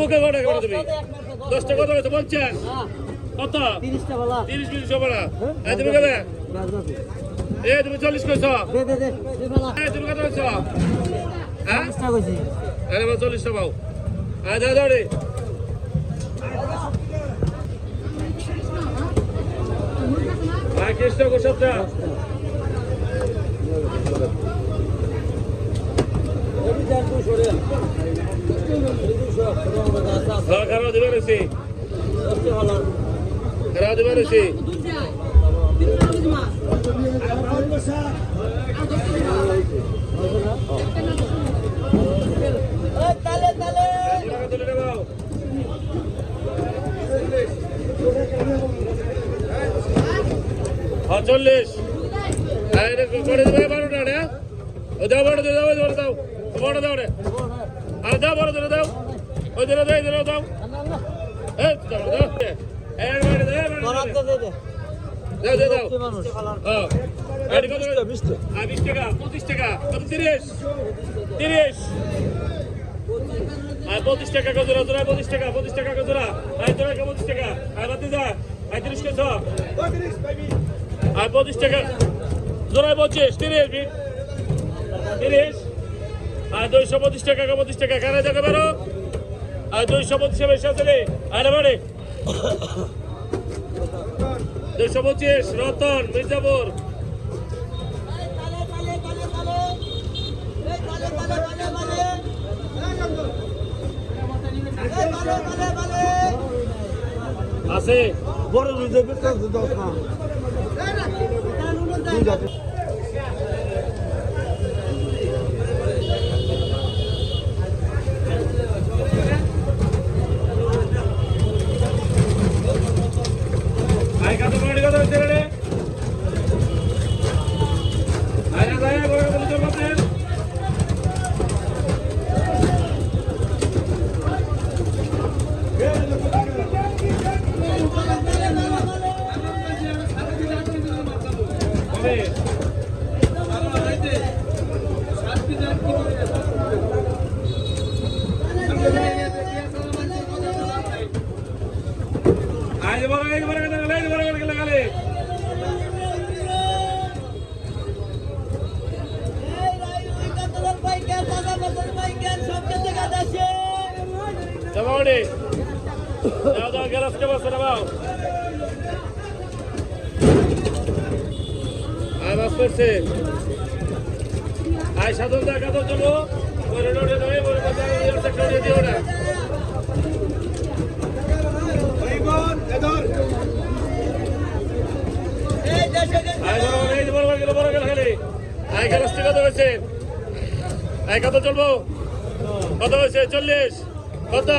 মুখে কত টাকা তুমি 10 টাকা কত বলছেন কত 30 টাকা বলা 30 বলা এই তুমি কবে এই তুমি 40 কইছো দে বলা এই তুমি কত কইছো হ্যাঁ 40 টাকা কইছি আরে 40 টাকা পাও দাও রে চেষ্টা করছ খারাপ দেবে রয়েছে খারাপ দেবে রয়েছে চল্লিশ করে দেবে 12টা না ও দাও বড় দাও দাও বড় দাও রে আর দাও বড় দাও ওই দাও দাও দাও এই দাও দাও এই বড় দাও বড় দাও দাও দাও হ্যাঁ এই কত 20 টাকা 25 টাকা কত 30 আর 25 টাকা গজরা জোড়া 25 টাকা গজরা আর জোড়া 25 টাকা আর বাতি যা 35 কে 35 ভাই আর 25 টাকা জোড়ায় 25 30 আর 225 টাকা 25 টাকা কানে দেখে বেরো আর 225 বেশি আছে রে আরে বাড়ি 225 রতন মির্জাপুর আছে বড় রুজে বেটা দাও না ঠিক আছে আই কত বড় কথা হচ্ছে রে আরে ভাই বড় বড় তোর মতে আজ বড় লাগালে Davide, দাও গ্যালাসকে বসে নাও আয় বাস করছে আয় সাধন দা কত চলো ওরে নোড়ে নয় ওরে কথা এর সেক্টর দিয়ে দিও না ওইগন এদর এই দেশে আয় বড় গেল খালি আয় গ্যালাসকে কত হয়েছে আয় কত চলবো কত হয়েছে 40 কত